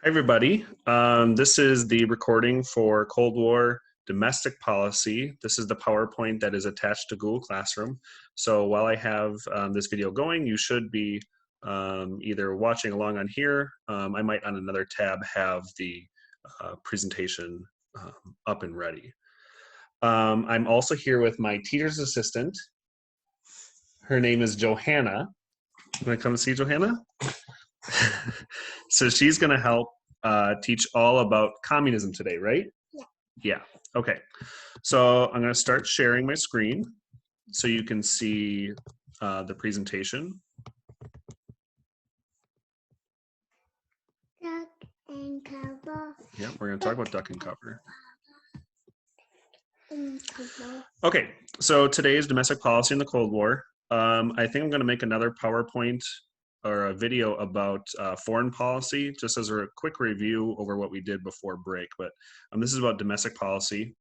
Hi, everybody. This is the recording for Cold War domestic policy. This is the PowerPoint that is attached to Google Classroom. So while I have this video going, you should be either watching along on here. I might on another tab have the presentation up and ready. I'm also here with my teacher's assistant. Her name is Johanna. Want to come see Johanna? So she's going to help teach all about communism today, right? Yeah. Okay. So I'm going to start sharing my screen so you can see the presentation. Duck and cover. Yeah, we're going to talk about duck and cover. Okay, so today is domestic policy in the Cold War. I think I'm going to make another PowerPoint or a video about foreign policy, just as a quick review over what we did before break. But this is about domestic policy.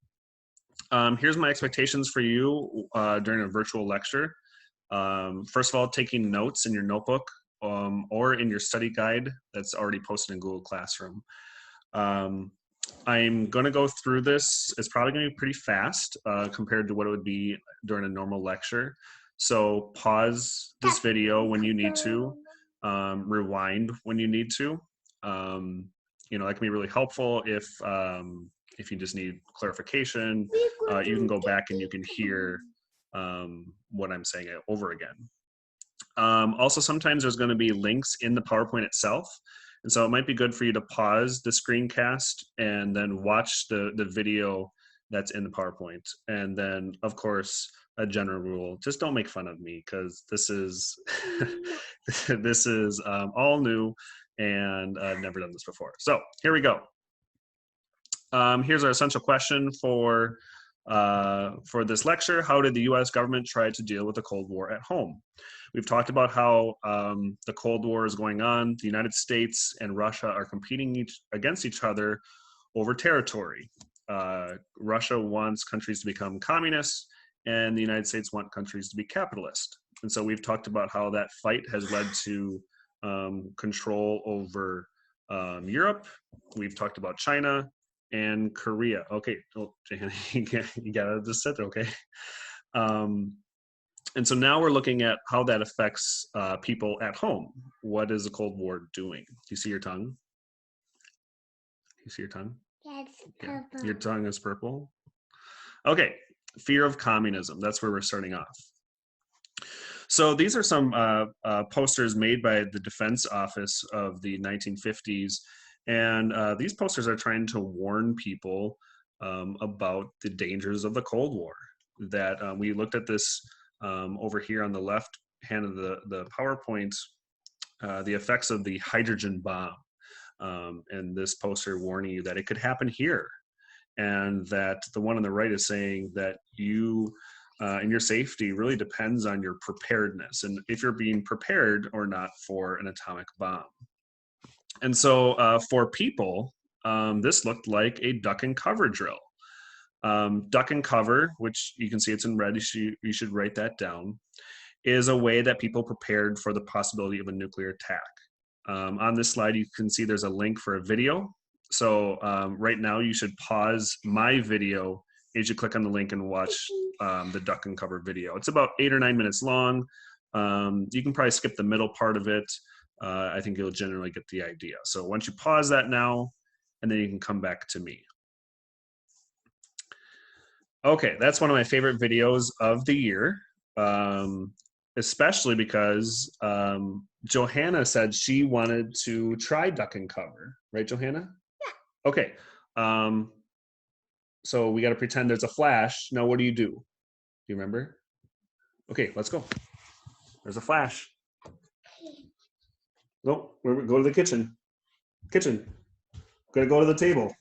Here's my expectations for you during a virtual lecture. First of all, taking notes in your notebook or in your study guide that's already posted in Google Classroom. I'm going to go through this. It's probably going to be pretty fast compared to what it would be during a normal lecture. So pause this video when you need to, rewind when you need to. You know, that can be really helpful if you just need clarification. You can go back and you can hear what I'm saying over again. Also, sometimes there's going to be links in the PowerPoint itself. And so it might be good for you to pause the screencast and then watch the video that's in the PowerPoint. And then, of course, a general rule, just don't make fun of me because this is, this is all new and I've never done this before. So here we go. Here's our essential question for this lecture. How did the US government try to deal with the Cold War at home? We've talked about how the Cold War is going on. The United States and Russia are competing against each other over territory. Russia wants countries to become communist, and the United States want countries to be capitalist. And so we've talked about how that fight has led to control over Europe. We've talked about China and Korea. Okay, oh, Jan, you gotta just sit there, okay? And so now we're looking at how that affects people at home. What is the Cold War doing? Do you see your tongue? Do you see your tongue? Yes, purple. Yeah. Your tongue is purple? Okay, fear of communism. That's where we're starting off. So these are some posters made by the Defense Office of the 1950s. And these posters are trying to warn people about the dangers of the Cold War. That we looked at this over here on the left hand of the PowerPoint, the effects of the hydrogen bomb. And this poster warning you that it could happen here. And that the one on the right is saying that you and your safety really depends on your preparedness and if you're being prepared or not for an atomic bomb. And so for people, this looked like a duck and cover drill. Duck and cover, which you can see it's in red, you should write that down, is a way that people prepared for the possibility of a nuclear attack. On this slide, you can see there's a link for a video. So right now you should pause my video. You should click on the link and watch the duck and cover video. It's about 8 or 9 minutes long. You can probably skip the middle part of it. I think you'll generally get the idea. So once you pause that now, and then you can come back to me. Okay, that's one of my favorite videos of the year, especially because Johanna said she wanted to try duck and cover. Right, Johanna? Yeah. Okay. So we got to pretend there's a flash. Now, what do? Do you remember? Okay, let's go. There's a flash. No, go to the kitchen. Kitchen. Gonna go to the table.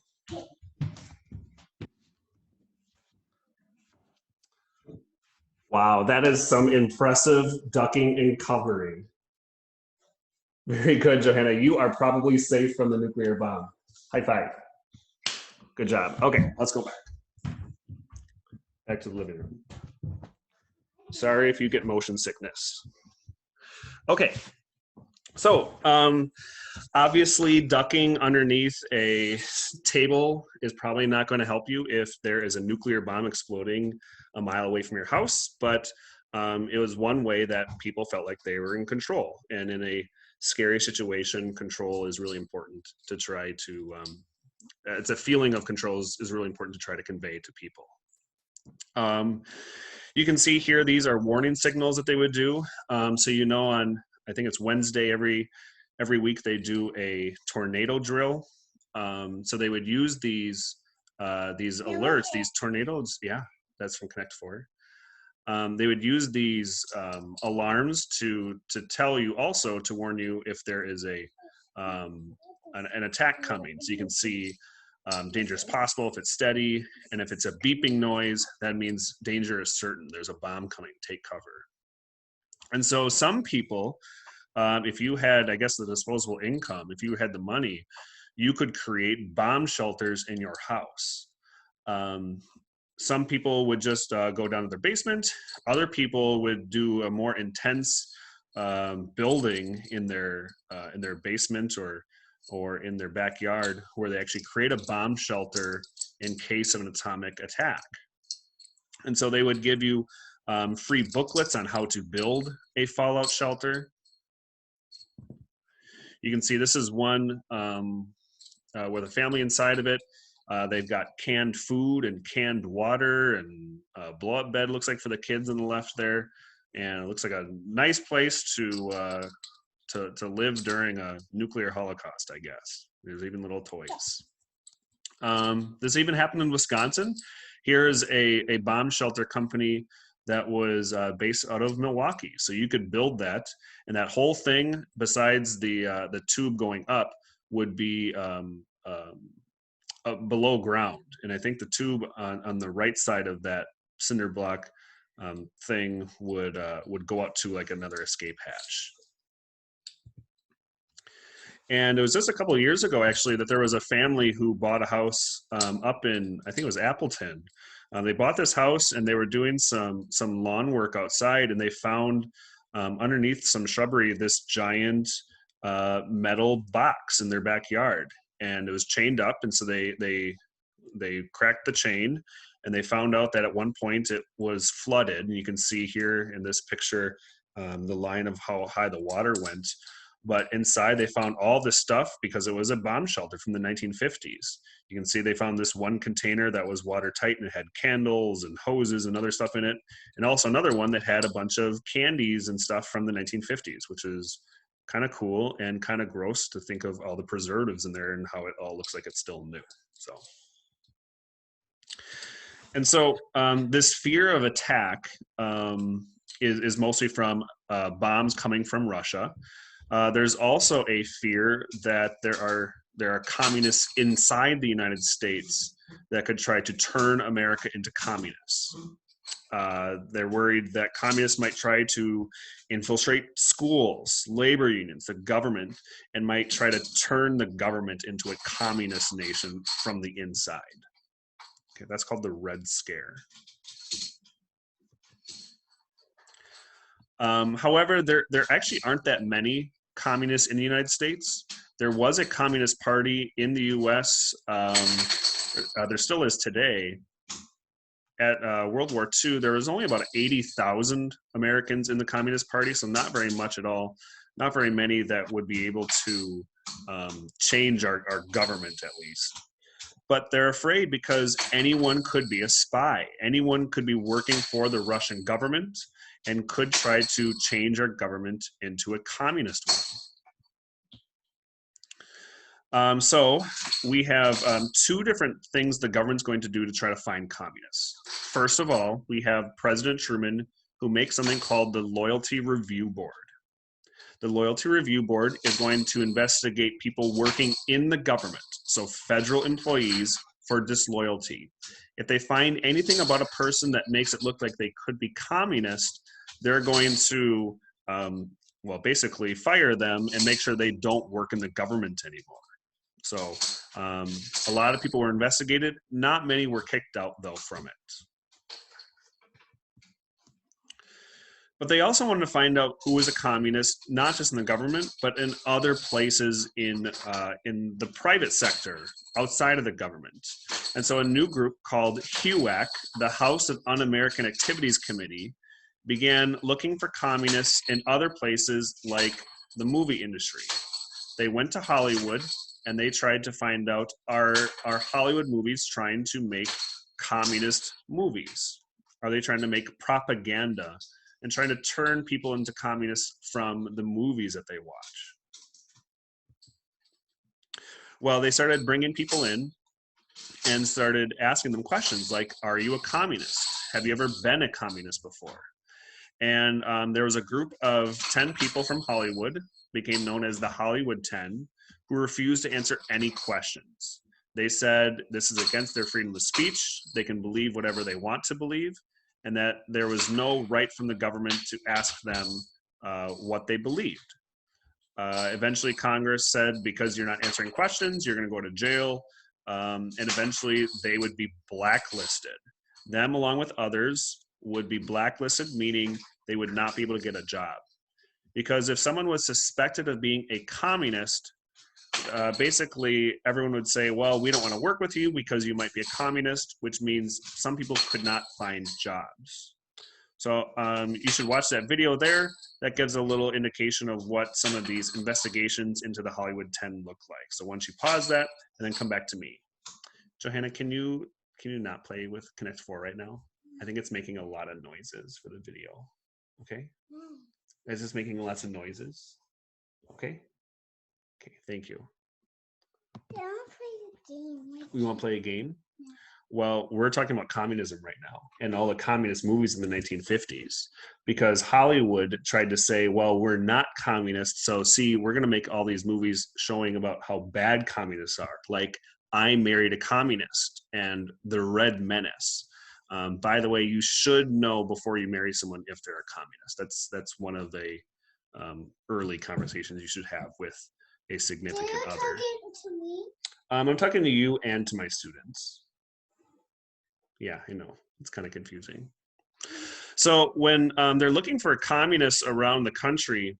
Wow, that is some impressive ducking and covering. Very good, Johanna. You are probably safe from the nuclear bomb. High five. Good job. Okay, let's go back. Back to the living room. Sorry if you get motion sickness. Okay, So obviously ducking underneath a table is probably not going to help you if there is a nuclear bomb exploding a mile away from your house, but it was one way that people felt like they were in control. And in a scary situation, control is really important to try to, it's a feeling of control is really important to try to convey to people. You can see here, these are warning signals that they would do. So you know, on, I think it's Wednesday every week, they do a tornado drill. So they would use these alerts, these tornadoes. Yeah, that's from Connect 4. They would use these alarms to tell you, also to warn you if there is an attack coming. So you can see danger is possible if it's steady, and if it's a beeping noise, that means danger is certain. There's a bomb coming, take cover. And so some people, if you had, I guess, the disposable income, if you had the money, you could create bomb shelters in your house. Some people would just go down to their basement. Other people would do a more intense building in their basement or in their backyard, where they actually create a bomb shelter in case of an atomic attack. And so they would give you free booklets on how to build a fallout shelter. You can see this is one with a family inside of it. They've got canned food and canned water and a blow-up bed, looks like, for the kids on the left there. And it looks like a nice place to live during a nuclear holocaust, I guess. There's even little toys. This even happened in Wisconsin. Here's a bomb shelter company that was based out of Milwaukee. So you could build that, and that whole thing, besides the tube going up, would be below ground. And I think the tube on the right side of that cinder block thing would go up to like another escape hatch. And it was just a couple of years ago, actually, that there was a family who bought a house up in, I think it was Appleton. They bought this house and they were doing some lawn work outside, and they found underneath some shrubbery this giant metal box in their backyard, and it was chained up. And so they cracked the chain, and they found out that at one point it was flooded. And you can see here in this picture the line of how high the water went. But inside they found all this stuff because it was a bomb shelter from the 1950s. You can see they found this one container that was watertight, and it had candles and hoses and other stuff in it. And also another one that had a bunch of candies and stuff from the 1950s, which is kind of cool and kind of gross to think of all the preservatives in there and how it all looks like it's still new. So this fear of attack is mostly from bombs coming from Russia. There's also a fear that there are communists inside the United States that could try to turn America into communists. They're worried that communists might try to infiltrate schools, labor unions, the government, and might try to turn the government into a communist nation from the inside. Okay, that's called the Red Scare. However, there actually aren't that many communists in the United States. There was a communist party in the US. There still is today. At World War II, there was only about 80,000 Americans in the Communist Party, so not very much at all. Not very many that would be able to change our government, at least. But they're afraid because anyone could be a spy. Anyone could be working for the Russian government and could try to change our government into a communist one. So we have two different things the government's going to do to try to find communists. First of all, we have President Truman, who makes something called the Loyalty Review Board. The Loyalty Review Board is going to investigate people working in the government, so federal employees, for disloyalty. If they find anything about a person that makes it look like they could be communist, they're going to, basically fire them and make sure they don't work in the government anymore. So a lot of people were investigated. Not many were kicked out, though, from it. But they also wanted to find out who was a communist, not just in the government, but in other places in the private sector, outside of the government. And so a new group called HUAC, the House of Un-American Activities Committee, began looking for communists in other places like the movie industry. They went to Hollywood and they tried to find out, are Hollywood movies trying to make communist movies? Are they trying to make propaganda and trying to turn people into communists from the movies that they watch? Well, they started bringing people in and started asking them questions like, are you a communist? Have you ever been a communist before? And there was a group of 10 people from Hollywood, became known as the Hollywood 10, who refused to answer any questions. They said this is against their freedom of speech. They can believe whatever they want to believe, and that there was no right from the government to ask them what they believed. Eventually, Congress said, because you're not answering questions, you're going to go to jail, and eventually they would be blacklisted. Them, along with others, would be blacklisted, meaning they would not be able to get a job. Because if someone was suspected of being a communist, basically everyone would say, well, we don't want to work with you because you might be a communist, which means some people could not find jobs. So you should watch that video there. That gives a little indication of what some of these investigations into the Hollywood 10 look like. So once you pause that and then come back to me. Johanna, can you not play with Connect 4 right now? I think it's making a lot of noises for the video. Okay? Is this making lots of noises? Okay? Okay, thank you. I want to play the game. We want to play a game? Well, we're talking about communism right now and all the communist movies in the 1950s, because Hollywood tried to say, well, we're not communists, so see, we're going to make all these movies showing about how bad communists are, like I Married a Communist and The Red Menace. By the way, you should know before you marry someone if they're a communist. That's one of the early conversations you should have with a significant other. Talking to me? I'm talking to you and to my students. Yeah, I know. It's kind of confusing. So when they're looking for communists around the country,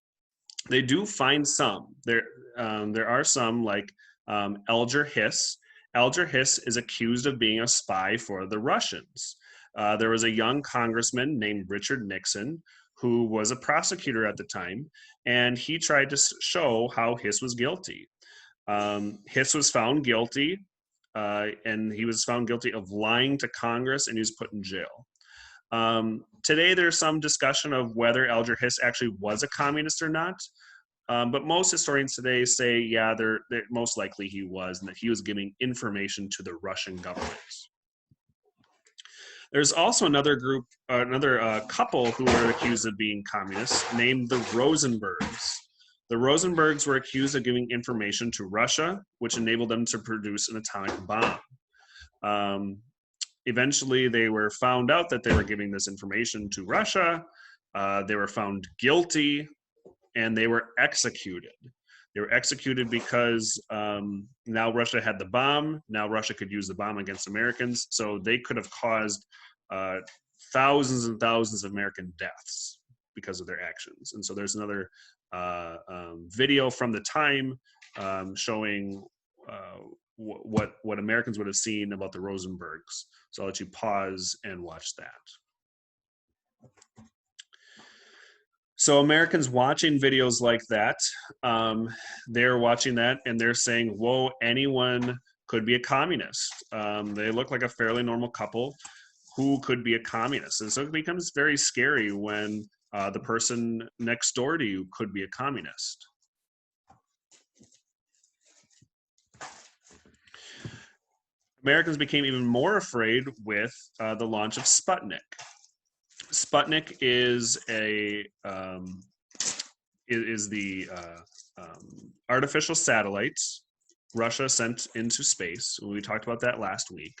they do find some. There are some like Alger Hiss. Alger Hiss is accused of being a spy for the Russians. There was a young congressman named Richard Nixon who was a prosecutor at the time, and he tried to show how Hiss was guilty. Hiss was found guilty, and he was found guilty of lying to Congress, and he was put in jail. Today, there's some discussion of whether Alger Hiss actually was a communist or not. But most historians today say, yeah, they're most likely he was, and that he was giving information to the Russian government. There's also another group, another couple who were accused of being communists, named the Rosenbergs. The Rosenbergs were accused of giving information to Russia, which enabled them to produce an atomic bomb. Eventually, they were found out that they were giving this information to Russia. They were found guilty, and they were executed. They were executed because now Russia had the bomb. Now Russia could use the bomb against Americans. So they could have caused thousands and thousands of American deaths because of their actions. And so there's another video from the time showing what Americans would have seen about the Rosenbergs. So I'll let you pause and watch that. So Americans watching videos like that, they're watching that and they're saying, whoa, anyone could be a communist. They look like a fairly normal couple. Who could be a communist? And so it becomes very scary when the person next door to you could be a communist. Americans became even more afraid with the launch of Sputnik. Sputnik is the artificial satellites Russia sent into space. We talked about that last week.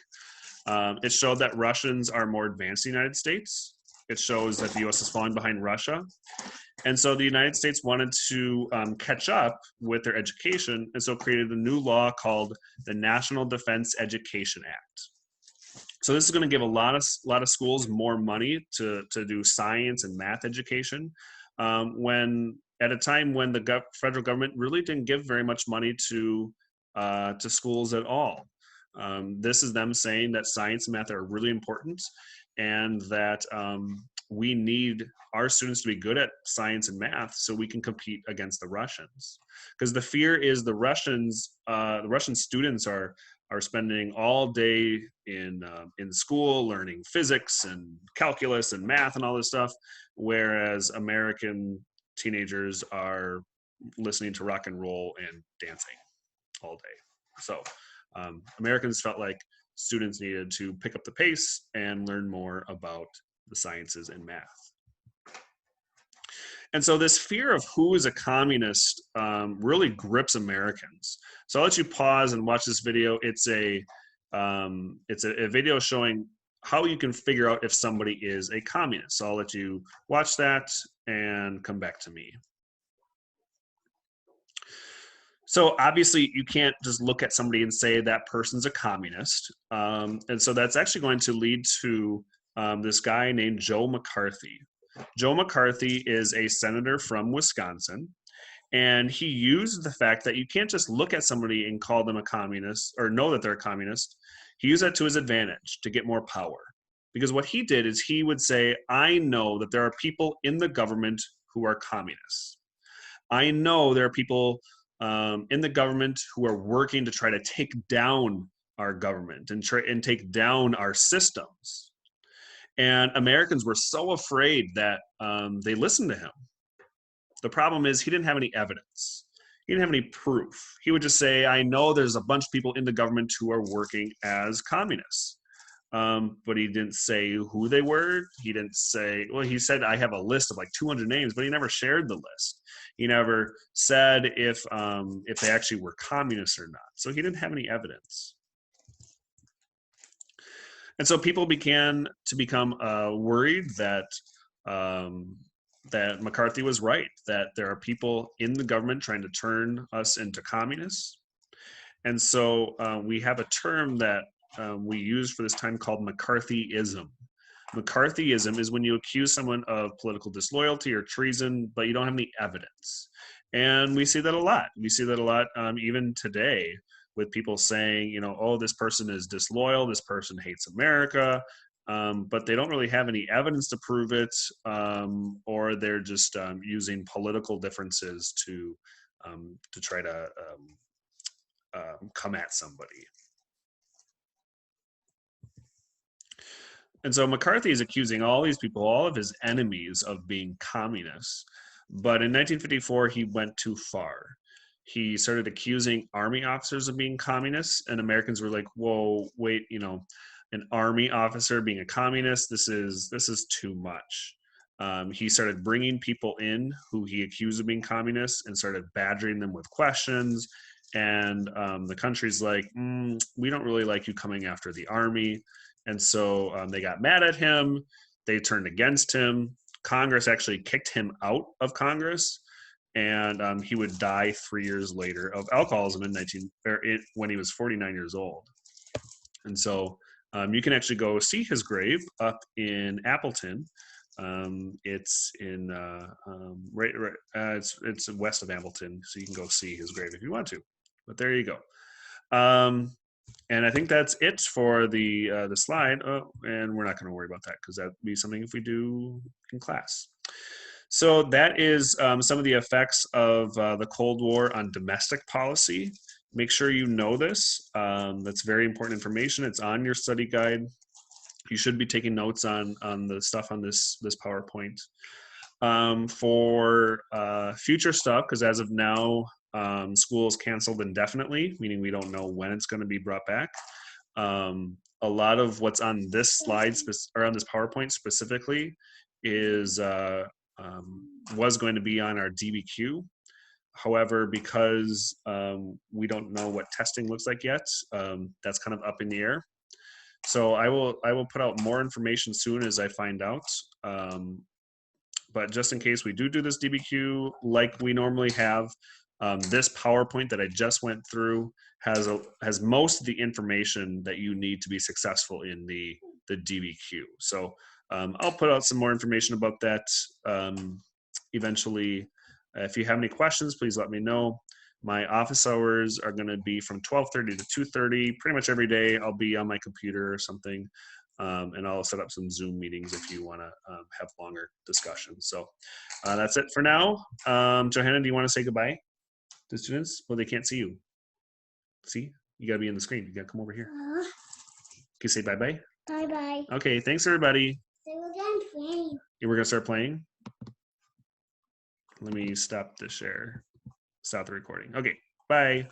It showed that Russians are more advanced than the United States. It shows that the U.S. is falling behind Russia. And so the United States wanted to catch up with their education, and so created a new law called the National Defense Education Act. So this is going to give a lot of schools more money to do science and math education, when at a time when the federal government really didn't give very much money to schools at all. This is them saying that science and math are really important, and that we need our students to be good at science and math so we can compete against the Russians. Because the fear is the Russian students are spending all day in school learning physics and calculus and math and all this stuff, whereas American teenagers are listening to rock and roll and dancing all day. So Americans felt like students needed to pick up the pace and learn more about the sciences and math. And so this fear of who is a communist really grips Americans. So I'll let you pause and watch this video. It's a video showing how you can figure out if somebody is a communist. So I'll let you watch that and come back to me. So obviously you can't just look at somebody and say that person's a communist. And so that's actually going to lead to this guy named Joe McCarthy. Joe McCarthy is a senator from Wisconsin, and he used the fact that you can't just look at somebody and call them a communist or know that they're a communist. He used that to his advantage to get more power. Because what he did is he would say, I know that there are people in the government who are communists. I know there are people in the government who are working to try to take down our government and take down our systems. And Americans were so afraid that they listened to him. The problem is he didn't have any evidence. He didn't have any proof. He would just say, I know there's a bunch of people in the government who are working as communists. But he didn't say who they were. He didn't say, well, he said, I have a list of like 200 names, but he never shared the list. He never said if they actually were communists or not. So he didn't have any evidence. And so people began to become worried that that McCarthy was right, that there are people in the government trying to turn us into communists. And so we have a term that we use for this time called McCarthyism. McCarthyism is when you accuse someone of political disloyalty or treason, but you don't have any evidence. And we see that a lot. We see that a lot even today, with people saying, you know, oh, this person is disloyal, this person hates America, but they don't really have any evidence to prove it, or they're just using political differences to try to come at somebody. And so McCarthy is accusing all these people, all of his enemies, of being communists. But in 1954, he went too far. He started accusing army officers of being communists, and Americans were like, whoa, wait, you know, an army officer being a communist, this is too much. He started bringing people in who he accused of being communists and started badgering them with questions. And the country's like, we don't really like you coming after the army. And so they got mad at him. They turned against him. Congress actually kicked him out of Congress. And he would die 3 years later of alcoholism when he was 49 years old. And so you can actually go see his grave up in Appleton. It's in it's west of Appleton, so you can go see his grave if you want to. But there you go. And I think that's it for the slide. Oh, and we're not going to worry about that because that'd be something if we do in class. So that is some of the effects of the Cold War on domestic policy. Make sure you know this. That's very important information. It's on your study guide. You should be taking notes on the stuff on this PowerPoint. For future stuff, because as of now, school is canceled indefinitely, meaning we don't know when it's going to be brought back. A lot of what's on this slide, or on this PowerPoint specifically, is was going to be on our DBQ. However, because we don't know what testing looks like yet, that's kind of up in the air. So I will put out more information soon as I find out. But just in case we do this DBQ like we normally have, This PowerPoint that I just went through has most of the information that you need to be successful in the DBQ. So I'll put out some more information about that eventually. If you have any questions, please let me know. My office hours are going to be from 12:30 to 2:30. Pretty much every day I'll be on my computer or something, and I'll set up some Zoom meetings if you want to have longer discussions. So that's it for now. Johanna, do you want to say goodbye to students? Well, they can't see you. See? You got to be in the screen. You got to come over here. Can you say bye-bye? Bye-bye. Okay, thanks everybody. So we're done playing. We're going to start playing. Let me stop the share. Stop the recording. Okay, bye.